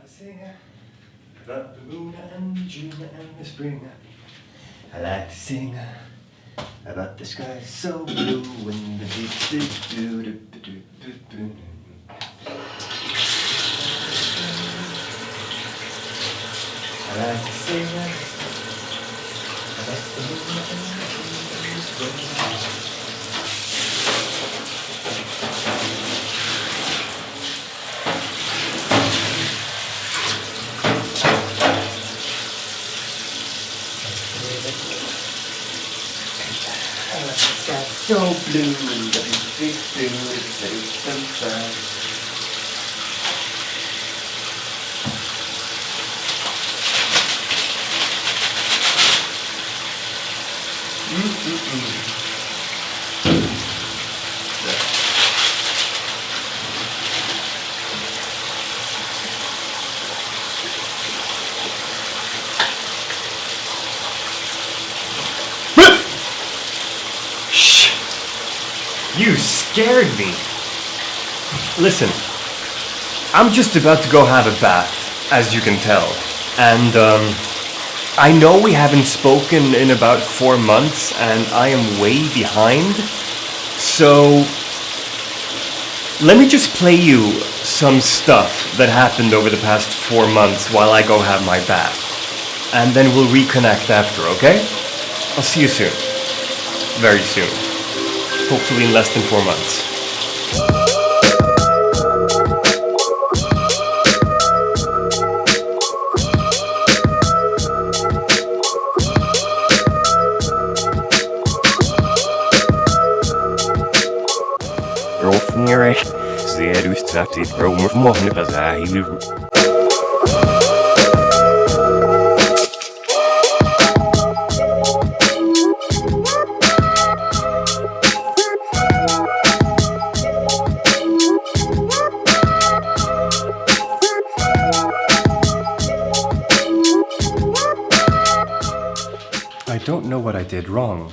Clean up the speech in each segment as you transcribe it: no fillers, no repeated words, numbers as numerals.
to sing about the moon and June and the spring. I like to sing about the sky so blue when the do. I like to sing about the moon and the spring. So blue and the big Shh! You scared me. Listen, I'm just about to go have a bath, as you can tell. And, I know we haven't spoken in about 4 months, and I am way behind. So, let me just play you some stuff that happened over the past 4 months while I go have my bath. And then we'll reconnect after, okay? I'll see you soon. Very soon. Hopefully in less than 4 months. Rolfnere, ser du strax i promer för många passager. I don't know what I did wrong.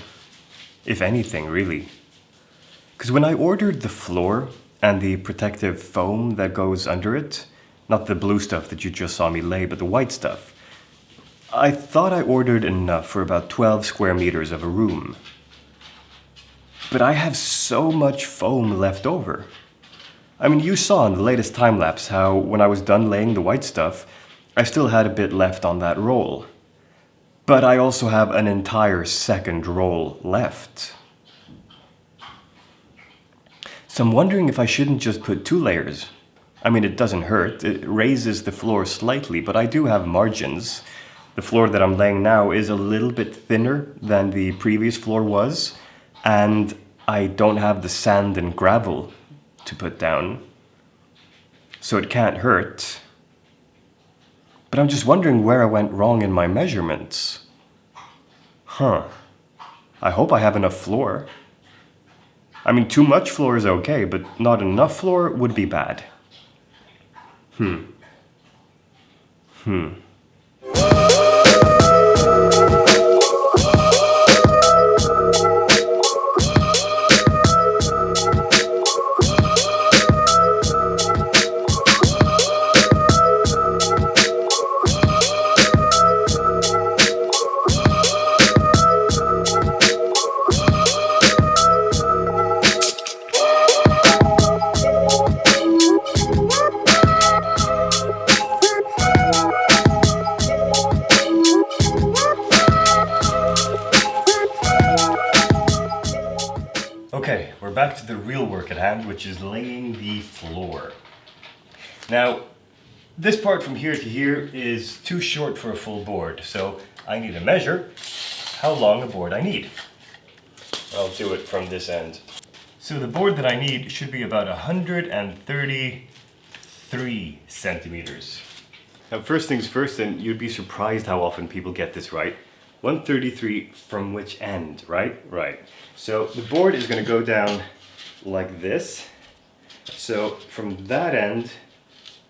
If anything, really. Because when I ordered the floor and the protective foam that goes under it, not the blue stuff that you just saw me lay, but the white stuff, I thought I ordered enough for about 12 square meters of a room. But I have so much foam left over. I mean, you saw in the latest time-lapse how when I was done laying the white stuff, I still had a bit left on that roll. But I also have an entire second roll left. So I'm wondering if I shouldn't just put 2 layers. I mean, it doesn't hurt. It raises the floor slightly, but I do have margins. The floor that I'm laying now is a little bit thinner than the previous floor was, and I don't have the sand and gravel to put down. So it can't hurt. But I'm just wondering where I went wrong in my measurements. I hope I have enough floor. I mean, too much floor is okay, but not enough floor would be bad. Okay, we're back to the real work at hand, which is laying the floor. Now, this part from here to here is too short for a full board, so I need to measure how long a board I need. I'll do it from this end. So the board that I need should be about 133 centimeters. Now, first things first, and you'd be surprised how often people get this right. 133 from which end, right? Right. So the board is going to go down like this. So from that end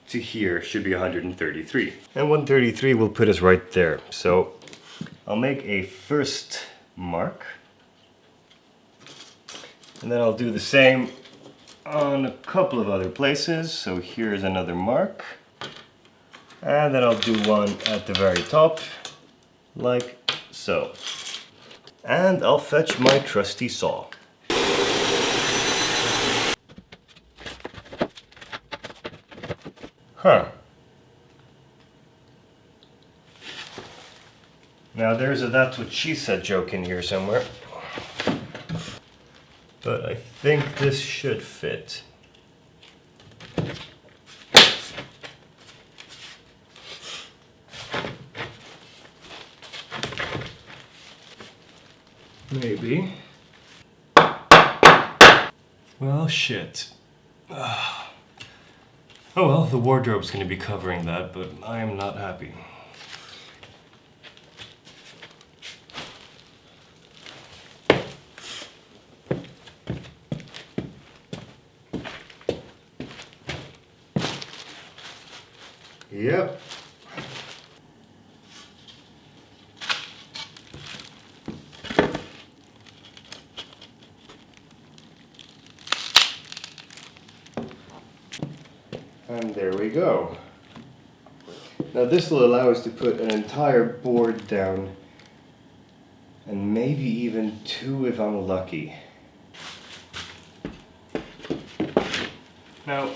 to here should be 133. And 133 will put us right there. So I'll make a first mark. And then I'll do the same on a couple of other places. So here's another mark. And then I'll do one at the very top, like so. And I'll fetch my trusty saw. Huh. Now there's a "that's what she said" joke in here somewhere. But I think this should fit. Maybe. Well, shit. Oh well, the wardrobe's gonna be covering that, but I am not happy. Yep. And there we go. Now this will allow us to put an entire board down, and maybe even two if I'm lucky. Now,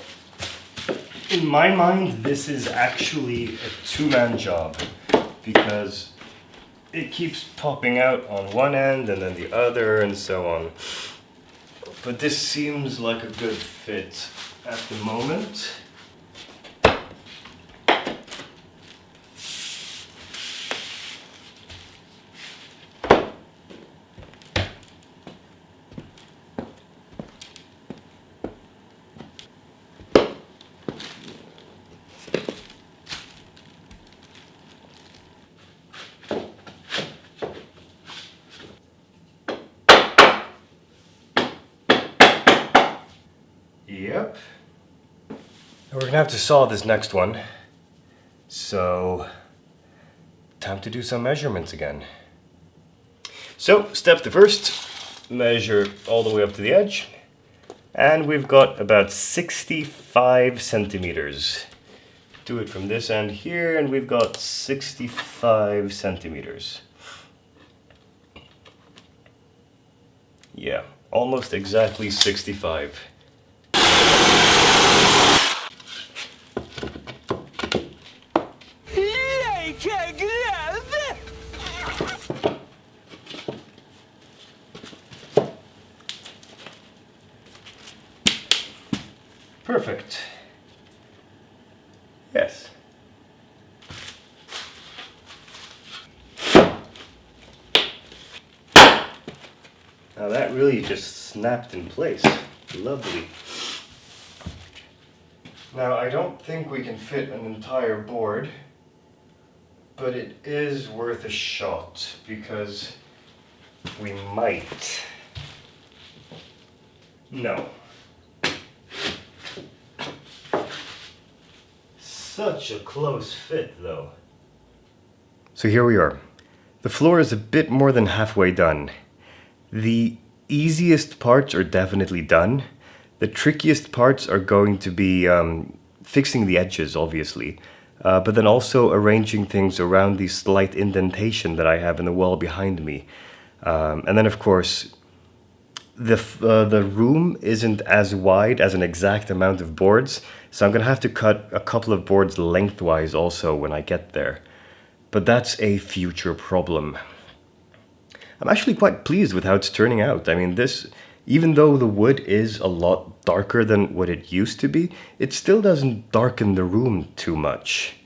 in my mind, this is actually a two-man job, because it keeps popping out on one end and then the other and so on. But this seems like a good fit at the moment. Yep. We're gonna have to saw this next one. So, time to do some measurements again. So, step the first, measure all the way up to the edge. And we've got about 65 centimeters. Do it from this end here, and we've got 65 centimeters. Yeah, almost exactly 65. Perfect. Yes. Now that really just snapped in place. Lovely. Now I don't think we can fit an entire board, but it is worth a shot because we might. No. Such a close fit, though. So here we are. The floor is a bit more than halfway done. The easiest parts are definitely done. The trickiest parts are going to be fixing the edges, obviously, but then also arranging things around the slight indentation that I have in the wall behind me. And then, of course, the room isn't as wide as an exact amount of boards, so I'm gonna have to cut a couple of boards lengthwise also when I get there. But that's a future problem. I'm actually quite pleased with how it's turning out. I mean, this, even though the wood is a lot darker than what it used to be, it still doesn't darken the room too much.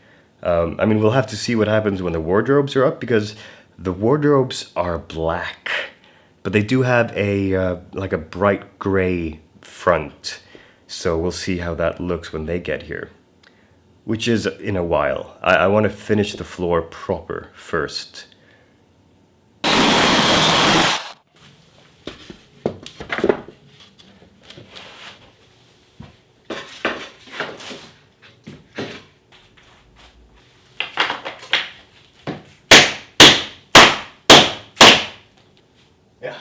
I mean, we'll have to see what happens when the wardrobes are up, because the wardrobes are black. But they do have a like a bright gray front, so we'll see how that looks when they get here, which is in a while. I want to finish the floor proper first. Yeah.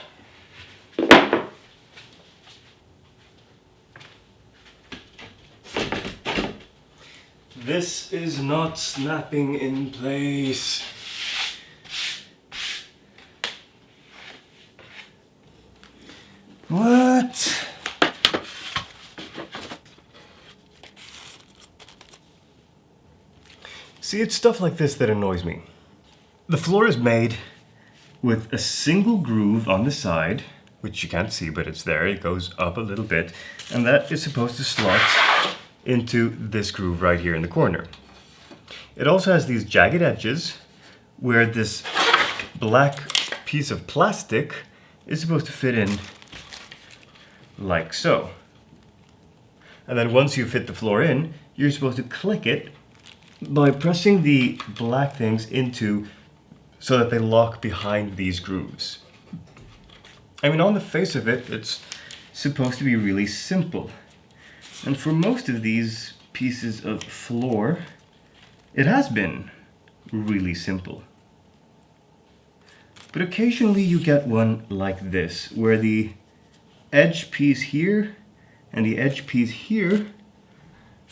This is not snapping in place. What? See, it's stuff like this that annoys me. The floor is made with a single groove on the side, which you can't see, but it's there. It goes up a little bit, and that is supposed to slot into this groove right here in the corner. It also has these jagged edges where this black piece of plastic is supposed to fit in like so. And then once you fit the floor in, you're supposed to click it by pressing the black things into so that they lock behind these grooves. I mean, on the face of it, it's supposed to be really simple. And for most of these pieces of floor, it has been really simple. But occasionally you get one like this, where the edge piece here and the edge piece here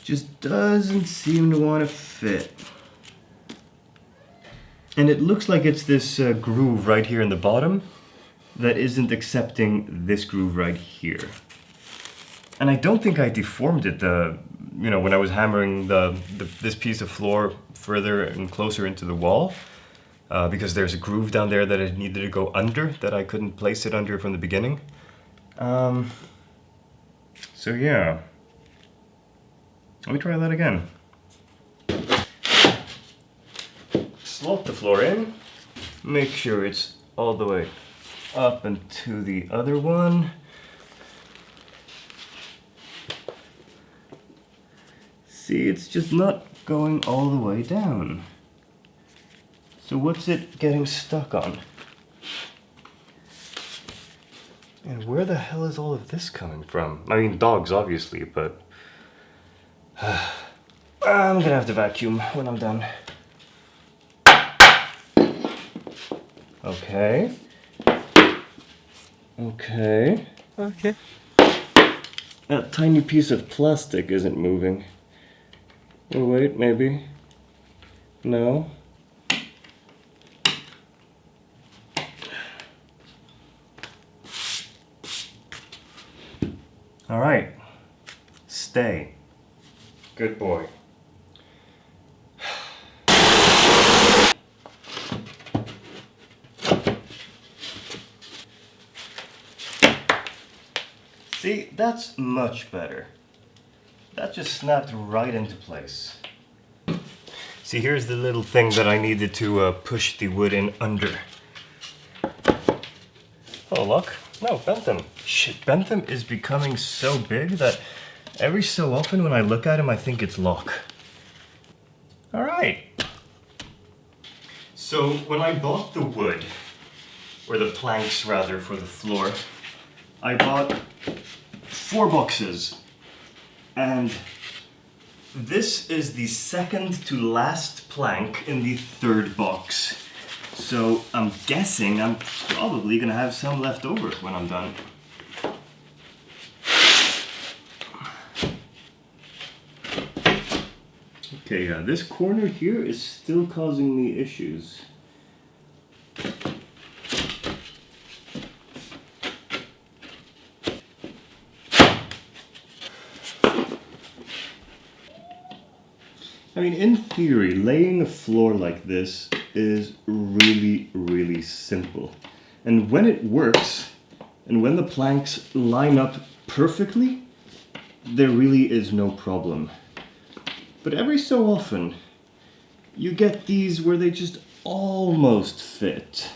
just doesn't seem to want to fit. And it looks like it's this groove right here in the bottom that isn't accepting this groove right here. And I don't think I deformed it when I was hammering this piece of floor further and closer into the wall, because there's a groove down there that it needed to go under that I couldn't place it under from the beginning. So yeah, let me try that again. Slot the floor in, make sure it's all the way up and to the other one. See, it's just not going all the way down. So what's it getting stuck on? And where the hell is all of this coming from? I mean, dogs, obviously, but I'm gonna have to vacuum when I'm done. Okay. Okay. Okay. That tiny piece of plastic isn't moving. Oh wait, maybe. No. All right. Stay. Good boy. See, that's much better. That just snapped right into place. See, here's the little thing that I needed to push the wood in under. Oh, look. No, Bentham. Shit, Bentham is becoming so big that every so often when I look at him, I think it's Locke. All right. So when I bought the wood, or the planks rather, for the floor, I bought 4 boxes. And this is the second to last plank in the 3rd box. So I'm guessing I'm probably gonna have some left over when I'm done. Okay, yeah, this corner here is still causing me issues. I mean, in theory, laying a floor like this is really, really simple. And when it works, and when the planks line up perfectly, there really is no problem. But every so often, you get these where they just almost fit.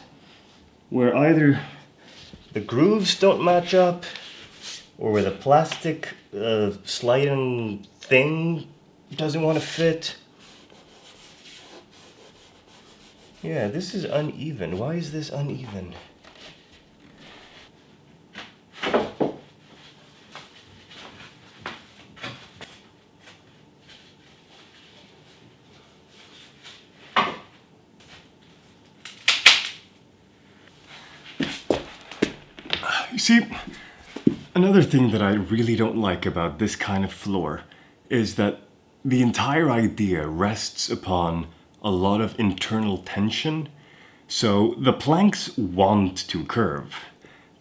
Where either the grooves don't match up, or where the plastic sliding thing doesn't want to fit. Yeah, this is uneven. Why is this uneven? You see, another thing that I really don't like about this kind of floor is that the entire idea rests upon a lot of internal tension. So the planks want to curve.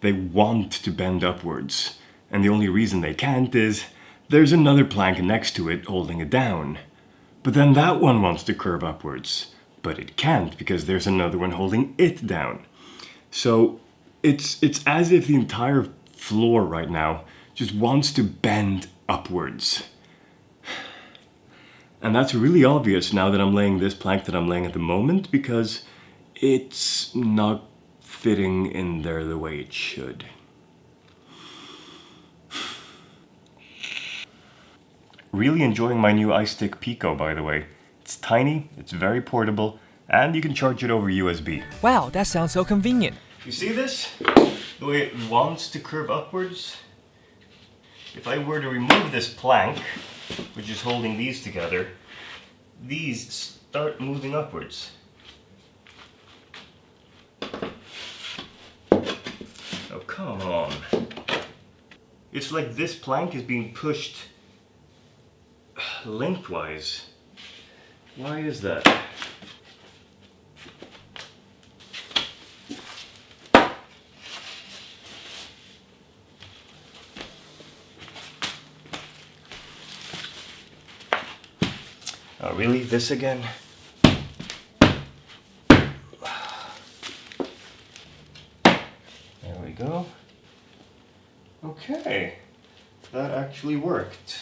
They want to bend upwards. And the only reason they can't is there's another plank next to it holding it down. But then that one wants to curve upwards. But it can't because there's another one holding it down. So it's as if the entire floor right now just wants to bend upwards. And that's really obvious now that I'm laying this plank that I'm laying at the moment, because it's not fitting in there the way it should. Really enjoying my new iStick Pico, by the way. It's tiny, it's very portable, and you can charge it over USB. Wow, that sounds so convenient. You see this? The way it wants to curve upwards? If I were to remove this plank, which is holding these together, these start moving upwards. Oh, come on. It's like this plank is being pushed lengthwise. Why is that? Oh, really? This again? There we go. Okay, that actually worked.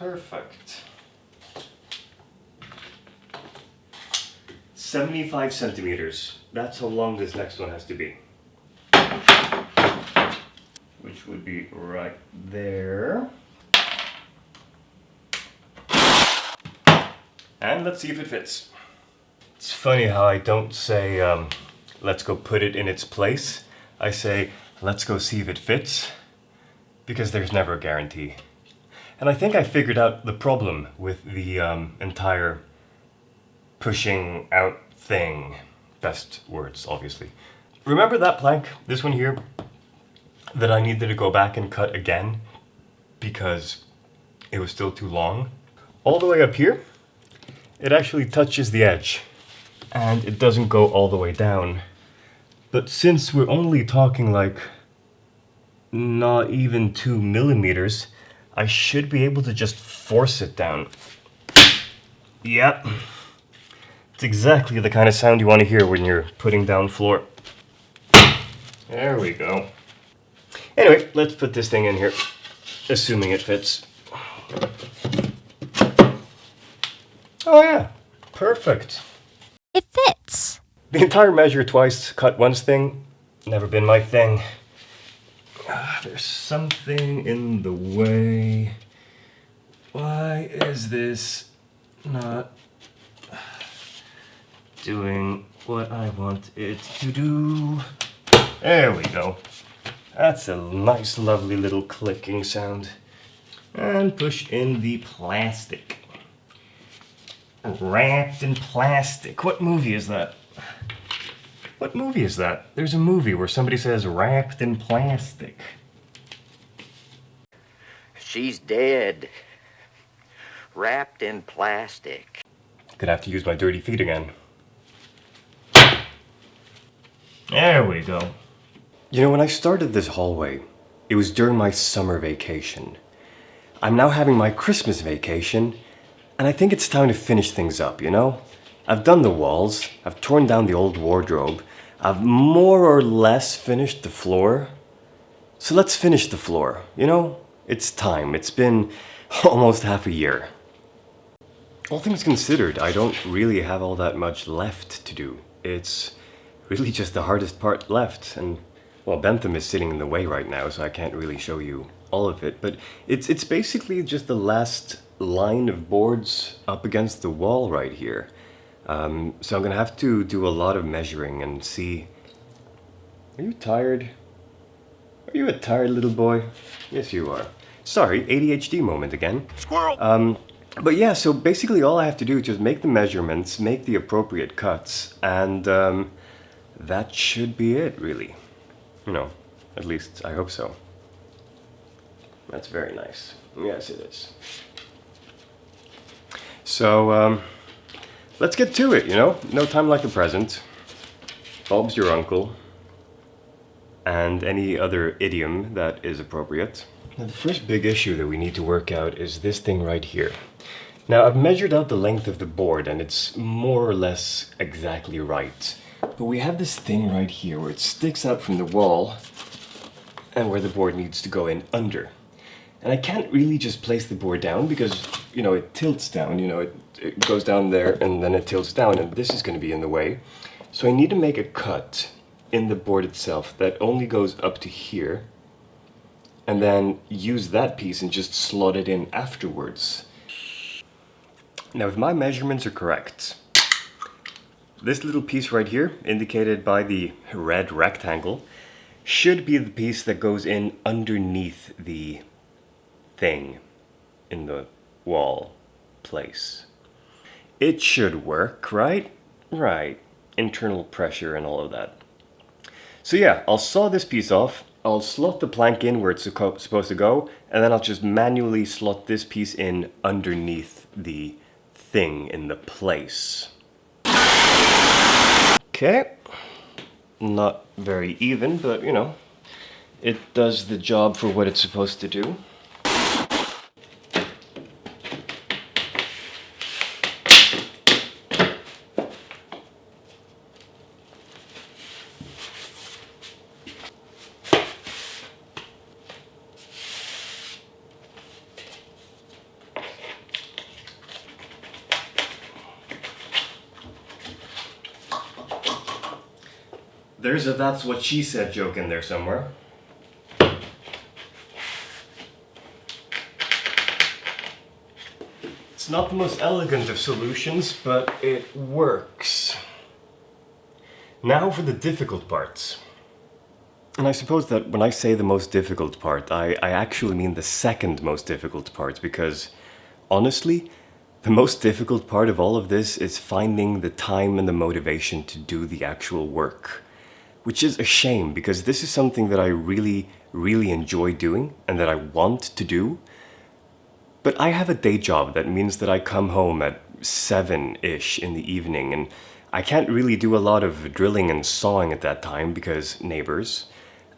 Perfect. 75 centimeters. That's how long this next one has to be. Which would be right there. And let's see if it fits. It's funny how I don't say, let's go put it in its place. I say, let's go see if it fits, because there's never a guarantee. And I think I figured out the problem with the entire pushing out thing. Best words, obviously. Remember that plank, this one here, that I needed to go back and cut again because it was still too long? All the way up here, it actually touches the edge and it doesn't go all the way down. But since we're only talking like not even 2 millimeters, I should be able to just force it down. Yep. It's exactly the kind of sound you want to hear when you're putting down floor. There we go. Anyway, let's put this thing in here, assuming it fits. Oh yeah, perfect. It fits. The entire measure twice, cut once thing, never been my thing. There's something in the way. Why is this not doing what I want it to do? There we go. That's a nice, lovely little clicking sound. And push in the plastic. Wrapped in plastic. What movie is that? What movie is that? There's a movie where somebody says wrapped in plastic. She's dead. Wrapped in plastic. Gonna have to use my dirty feet again. There we go. You know, when I started this hallway, it was during my summer vacation. I'm now having my Christmas vacation, and I think it's time to finish things up, you know? I've done the walls, I've torn down the old wardrobe, I've more or less finished the floor. So let's finish the floor, you know? It's time. It's been almost half a year. All things considered, I don't really have all that much left to do. It's really just the hardest part left, and well, Bentham is sitting in the way right now, so I can't really show you all of it, but it's basically just the last line of boards up against the wall right here. So I'm gonna have to do a lot of measuring and see. Are you tired? Are you a tired little boy? Yes, you are. Sorry, ADHD moment again. Squirrel! But yeah, so basically all I have to do is just make the measurements, make the appropriate cuts, and that should be it, really. You know, at least I hope so. That's very nice. Yes, it is. So, let's get to it, you know? No time like the present. Bob's your uncle. And any other idiom that is appropriate. Now, the first big issue that we need to work out is this thing right here. Now, I've measured out the length of the board, and it's more or less exactly right. But we have this thing right here where it sticks out from the wall and where the board needs to go in under. And I can't really just place the board down because, you know, it tilts down, you know, it goes down there and then it tilts down, and this is going to be in the way. So I need to make a cut in the board itself that only goes up to here, and then use that piece and just slot it in afterwards. Now, if my measurements are correct, this little piece right here, indicated by the red rectangle, should be the piece that goes in underneath the thing in the wall place. It should work, right? Right. Internal pressure and all of that. So yeah, I'll saw this piece off, I'll slot the plank in where it's supposed to go, and then I'll just manually slot this piece in underneath the thing in the place. Okay. Not very even, but you know, it does the job for what it's supposed to do. There's a "that's what she said" joke in there somewhere. It's not the most elegant of solutions, but it works. Now for the difficult parts. And I suppose that when I say the most difficult part, I actually mean the second most difficult part, because honestly, the most difficult part of all of this is finding the time and the motivation to do the actual work. Which is a shame, because this is something that I really, really enjoy doing and that I want to do. But I have a day job that means that I come home at 7-ish in the evening, and I can't really do a lot of drilling and sawing at that time because neighbors.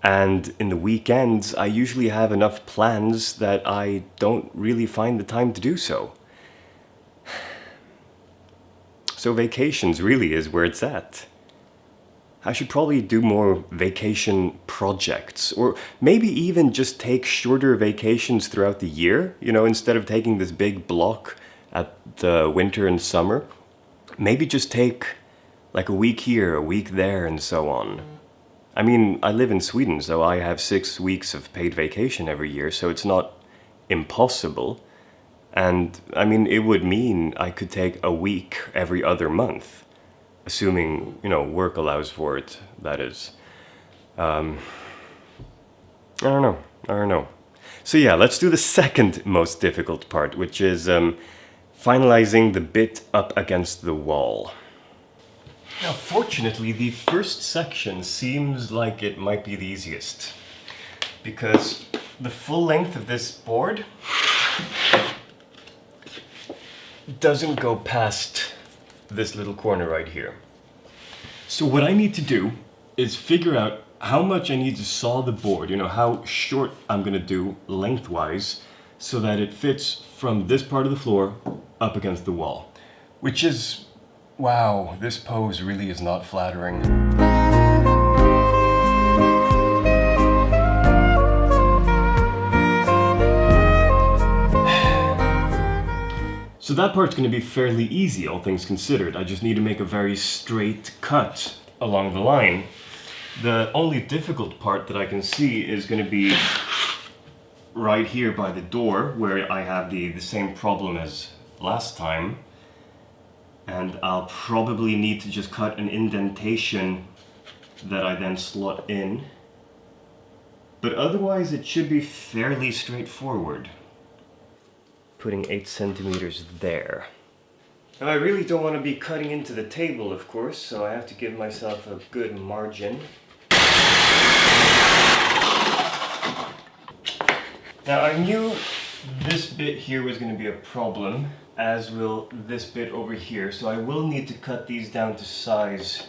And in the weekends, I usually have enough plans that I don't really find the time to do so. So vacations really is where it's at. I should probably do more vacation projects, or maybe even just take shorter vacations throughout the year, you know, instead of taking this big block at the winter and summer. Maybe just take like a week here, a week there, and so on. I mean, I live in Sweden, so I have 6 weeks of paid vacation every year, so it's not impossible. And I mean, it would mean I could take a week every other month. Assuming, you know, work allows for it, that is. I don't know. So yeah, let's do the second most difficult part, which is finalizing the bit up against the wall. Now, fortunately, the first section seems like it might be the easiest, because the full length of this board doesn't go past this little corner right here. So what I need to do is figure out how much I need to saw the board, you know, how short I'm gonna do lengthwise so that it fits from this part of the floor up against the wall. Which is, wow, this pose really is not flattering. So that part's going to be fairly easy, all things considered. I just need to make a very straight cut along the line. The only difficult part that I can see is going to be right here by the door, where I have the same problem as last time. And I'll probably need to just cut an indentation that I then slot in. But otherwise it should be fairly straightforward. Putting 8 centimeters there. Now I really don't want to be cutting into the table, of course, so I have to give myself a good margin. Now I knew this bit here was going to be a problem, as will this bit over here, so I will need to cut these down to size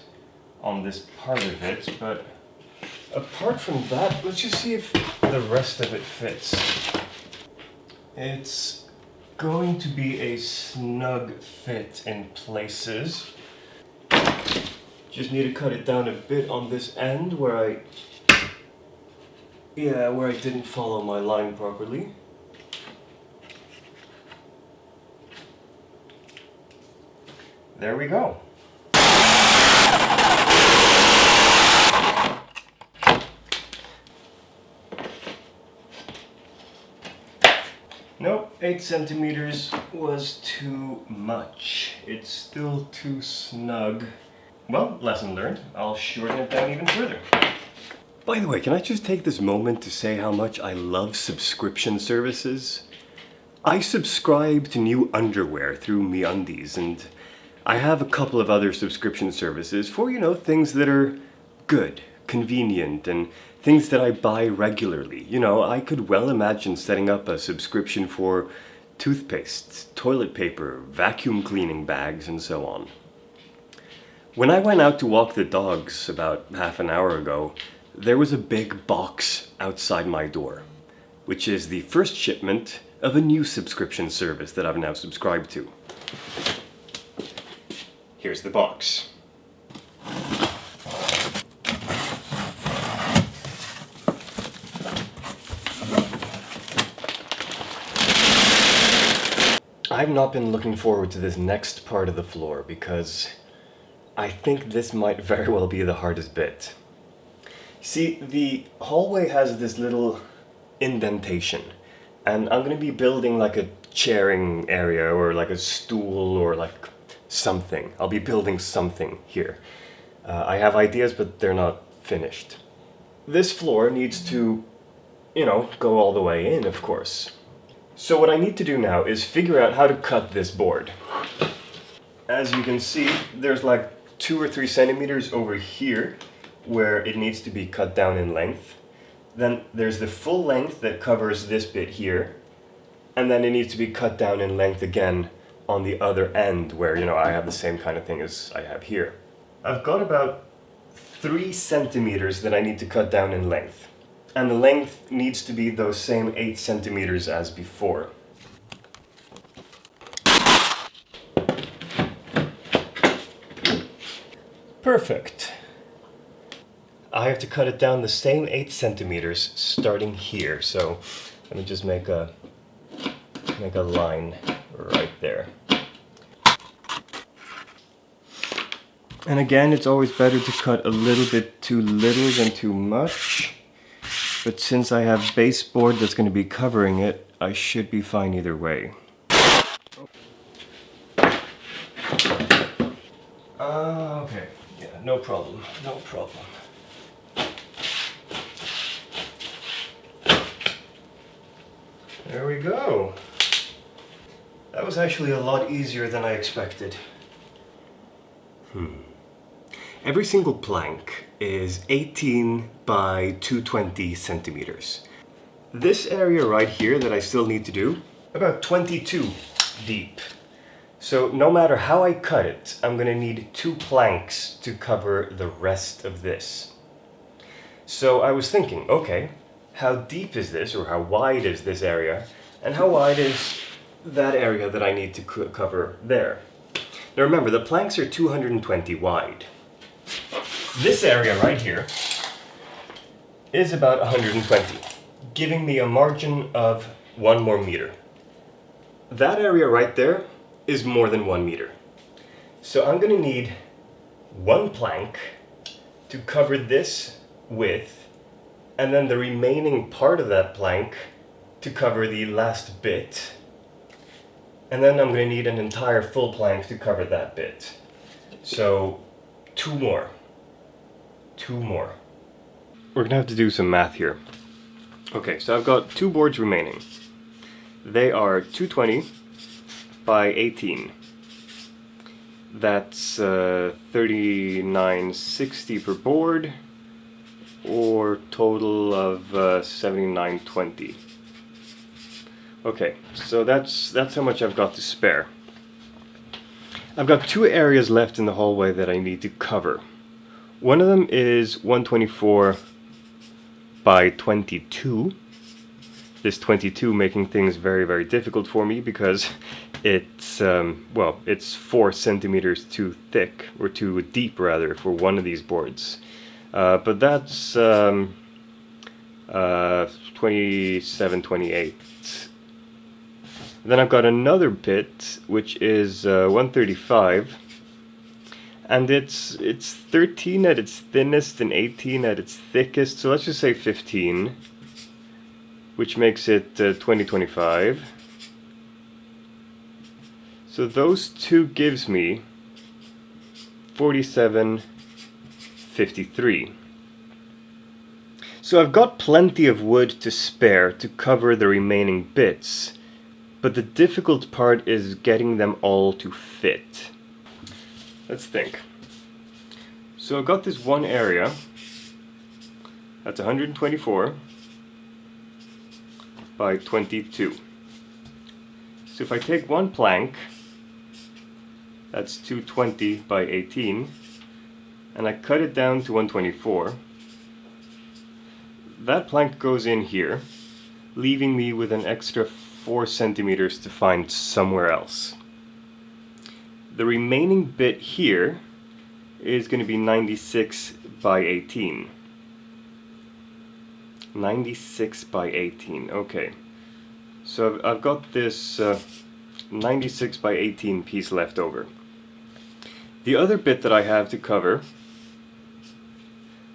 on this part of it, but apart from that, let's just see if the rest of it fits. It's going to be a snug fit in places. Just need to cut it down a bit on this end where I didn't follow my line properly. There we go. Nope, 8 centimeters was too much. It's still too snug. Well, lesson learned. I'll shorten it down even further. By the way, can I just take this moment to say how much I love subscription services? I subscribe to new underwear through MeUndies, and I have a couple of other subscription services for, things that are good, convenient, and things that I buy regularly. I could well imagine setting up a subscription for toothpaste, toilet paper, vacuum cleaning bags, and so on. When I went out to walk the dogs about half an hour ago, there was a big box outside my door, which is the first shipment of a new subscription service that I've now subscribed to. Here's the box. I've not been looking forward to this next part of the floor because I think this might very well be the hardest bit. See, the hallway has this little indentation, and I'm going to be building like a chairing area or like a stool or like something. I'll be building something here. I have ideas, but they're not finished. This floor needs to, go all the way in, of course. So what I need to do now is figure out how to cut this board. As you can see, there's like 2 or 3 centimeters over here where it needs to be cut down in length. Then there's the full length that covers this bit here, and then it needs to be cut down in length again on the other end where, I have the same kind of thing as I have here. I've got about 3 centimeters that I need to cut down in length. And the length needs to be those same 8 centimeters as before. Perfect. I have to cut it down the same 8 centimeters starting here. So let me just make a line right there. And again, it's always better to cut a little bit too little than too much. But since I have baseboard that's going to be covering it, I should be fine either way. Okay. Yeah, no problem. No problem. There we go. That was actually a lot easier than I expected. Every single plank is 18 by 220 centimeters. This area right here that I still need to do, about 22 deep. So no matter how I cut it, I'm gonna need 2 planks to cover the rest of this. So I was thinking, okay, how deep is this, or how wide is this area, and how wide is that area that I need to cover there? Now remember, the planks are 220 wide. This area right here is about 120, giving me a margin of 1 more meter. That area right there is more than 1 meter. So I'm going to need 1 plank to cover this width, and then the remaining part of that plank to cover the last bit. And then I'm going to need an entire full plank to cover that bit. So 2 more. 2 more. We're gonna have to do some math here. Okay, so I've got 2 boards remaining. They are 220 by 18. That's 39.60 per board, or total of 79.20. Okay, so that's how much I've got to spare. I've got 2 areas left in the hallway that I need to cover. One of them is 124 by 22. This 22 making things very, very difficult for me because it's, well, it's 4 centimeters too thick, or too deep rather, for one of these boards. But that's 27, 28. Then I've got another bit which is 135, and it's 13 at its thinnest and 18 at its thickest, so let's just say 15, which makes it 2025. So those two gives me 47.53. So I've got plenty of wood to spare to cover the remaining bits, but the difficult part is getting them all to fit. Let's think. So I've got this one area, that's 124 by 22. So if I take one plank, that's 220 by 18, and I cut it down to 124, that plank goes in here, leaving me with an extra 4 centimeters to find somewhere else. The remaining bit here is going to be 96 by 18. 96 by 18, okay. So I've got this 96 by 18 piece left over. The other bit that I have to cover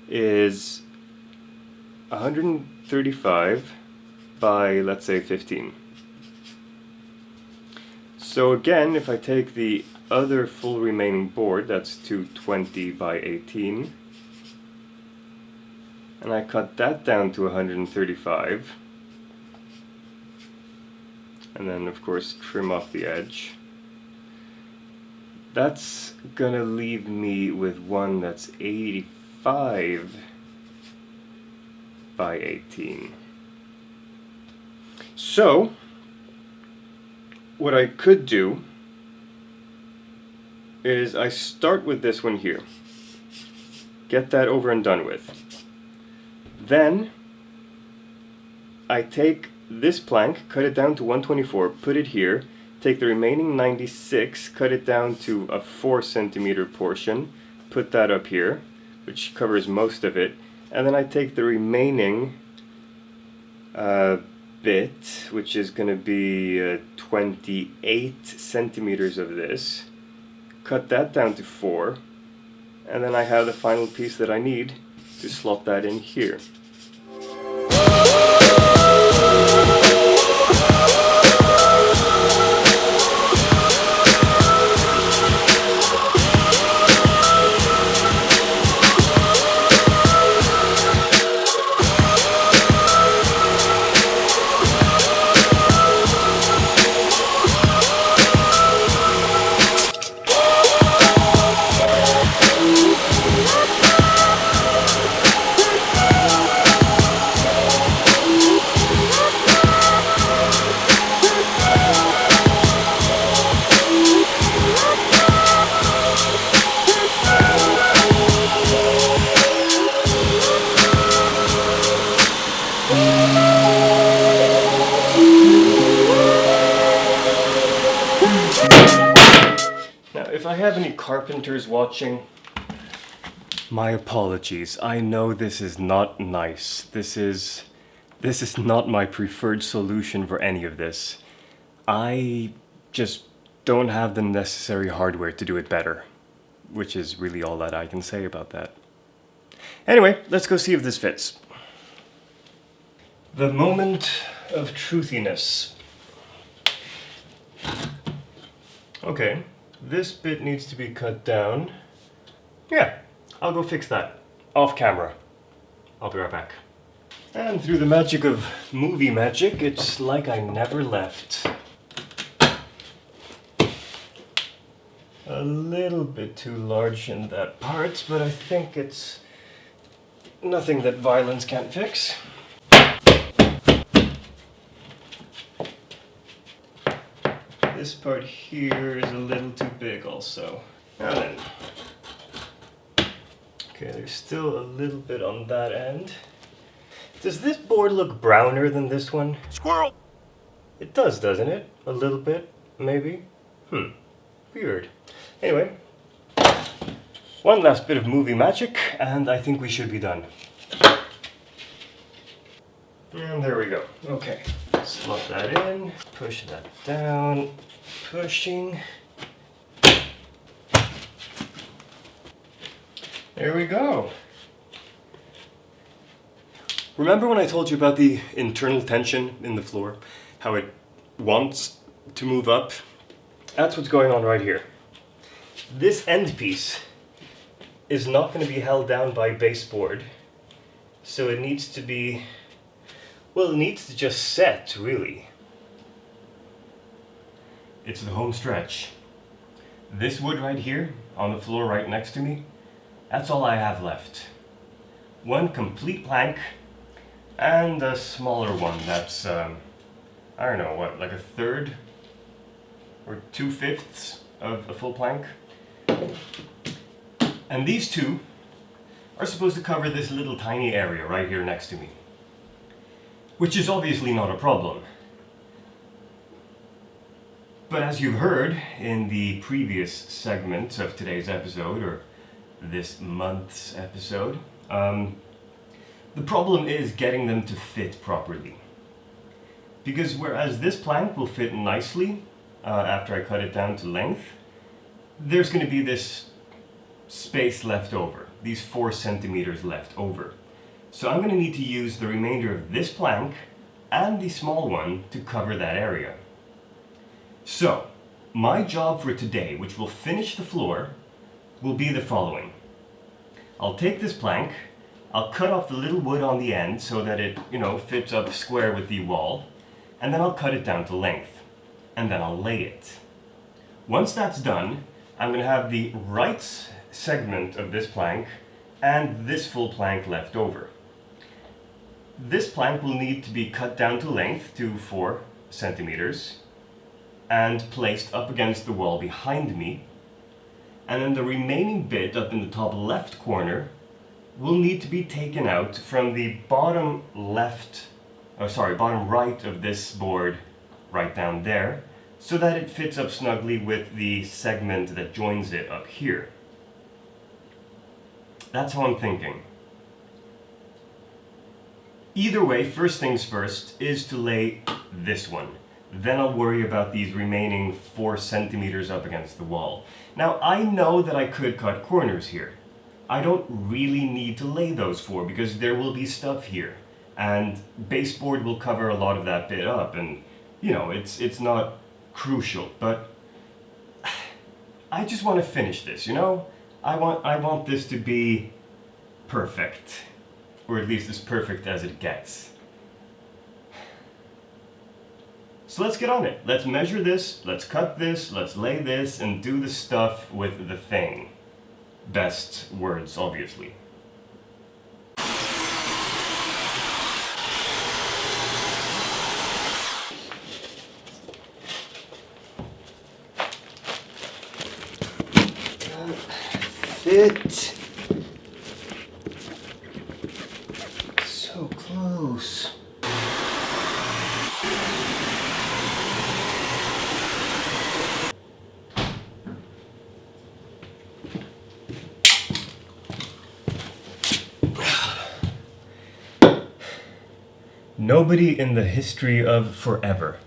is 135 by, let's say, 15. So again, if I take the other full remaining board, that's 220 by 18, and I cut that down to 135, and then of course trim off the edge, that's gonna leave me with one that's 85 by 18. So what I could do is I start with this one here, get that over and done with. Then I take this plank, cut it down to 124, put it here, take the remaining 96, cut it down to a 4 centimeter portion, put that up here, which covers most of it, and then I take the remaining bit, which is going to be 28 centimeters of this, cut that down to 4, and then I have the final piece that I need to slot that in here. Now, if I have any carpenters watching, my apologies. I know this is not nice. This is not my preferred solution for any of this. I just don't have the necessary hardware to do it better, which is really all that I can say about that. Anyway, let's go see if this fits. The moment of truthiness. Okay, this bit needs to be cut down. Yeah, I'll go fix that. Off camera. I'll be right back. And through the magic of movie magic, it's like I never left. A little bit too large in that part, but I think it's nothing that violence can't fix. This part here is a little too big also. Now then. Okay, there's still a little bit on that end. Does this board look browner than this one? Squirrel! It does, doesn't it? A little bit, maybe? Weird. Anyway, one last bit of movie magic, and I think we should be done. And there we go. Okay, slot that in, push that down, pushing. There we go. Remember when I told you about the internal tension in the floor? How it wants to move up? That's what's going on right here. This end piece is not going to be held down by baseboard, so it needs to be, well, it needs to just set, really. It's the home stretch. This wood right here, on the floor right next to me, that's all I have left. One complete plank, and a smaller one that's, I don't know, what, like a third or 2/5 of a full plank. And these two are supposed to cover this little tiny area right here next to me, which is obviously not a problem. But as you've heard in the previous segment of today's episode, or this month's episode, the problem is getting them to fit properly. Because whereas this plank will fit nicely after I cut it down to length, there's going to be this space left over, these 4 centimeters left over. So I'm going to need to use the remainder of this plank and the small one to cover that area. So, my job for today, which will finish the floor, will be the following. I'll take this plank, I'll cut off the little wood on the end so that it, fits up square with the wall, and then I'll cut it down to length, and then I'll lay it. Once that's done, I'm going to have the right segment of this plank and this full plank left over. This plank will need to be cut down to length to 4 centimeters and placed up against the wall behind me. And then the remaining bit up in the top left corner will need to be taken out from the bottom right of this board right down there, so that it fits up snugly with the segment that joins it up here. That's how I'm thinking. Either way, first things first is to lay this one. Then I'll worry about these remaining 4 centimeters up against the wall. Now, I know that I could cut corners here. I don't really need to lay those 4 because there will be stuff here. And baseboard will cover a lot of that bit up, and, it's not crucial. But I just want to finish this, I want this to be perfect. Or at least as perfect as it gets. So let's get on it. Let's measure this, let's cut this, let's lay this, and do the stuff with the thing. Best words, obviously. Fit. So close. Nobody in the history of forever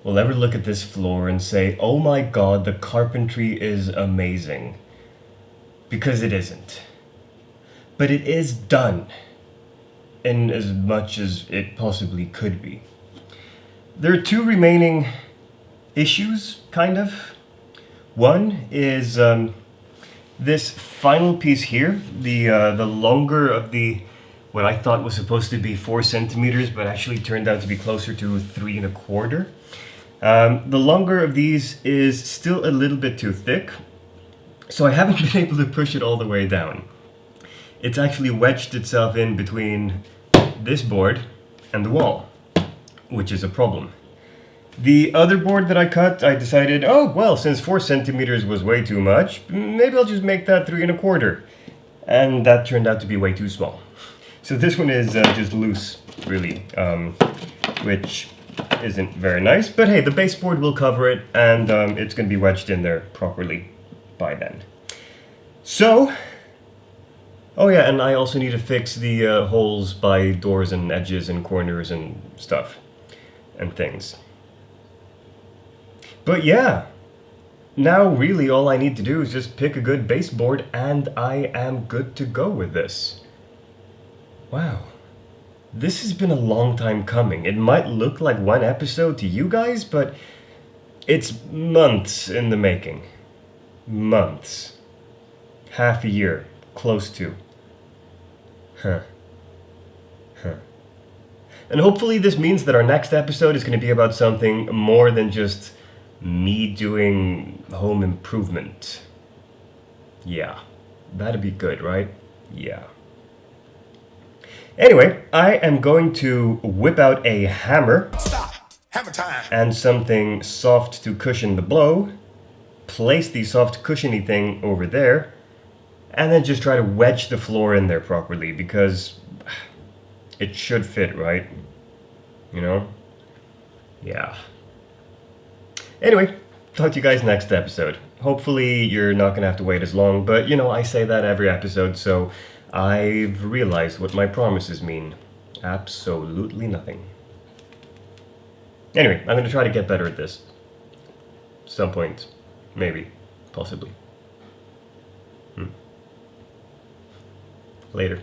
will ever look at this floor and say, "Oh my God, the carpentry is amazing." Because it isn't. But it is done, in as much as it possibly could be. There are 2 remaining issues, kind of. One is this final piece here, the longer of what I thought was supposed to be 4 centimeters, but actually turned out to be closer to 3 1/4. The longer of these is still a little bit too thick, so I haven't been able to push it all the way down. It's actually wedged itself in between this board and the wall, which is a problem. The other board that I cut, I decided, oh, well, since 4 centimeters was way too much, maybe I'll just make that 3 1/4. And that turned out to be way too small. So this one is just loose, really, which isn't very nice. But hey, the baseboard will cover it, and it's going to be wedged in there properly by then. So, oh yeah, and I also need to fix the holes by doors and edges and corners and stuff and things. But yeah, now really all I need to do is just pick a good baseboard and I am good to go with this. Wow. This has been a long time coming. It might look like one episode to you guys, but it's months in the making. Months. Half a year. Close to. Huh. And hopefully this means that our next episode is going to be about something more than just me doing home improvement. Yeah. That'd be good, right? Yeah. Anyway, I am going to whip out a hammer. Stop. Hammer time. And something soft to cushion the blow. Place the soft cushiony thing over there. And then just try to wedge the floor in there properly, because it should fit, right? You know? Yeah. Anyway, talk to you guys next episode. Hopefully you're not gonna have to wait as long, but you know, I say that every episode, so I've realized what my promises mean. Absolutely nothing. Anyway, I'm gonna try to get better at this. Some point. Maybe. Possibly. Later.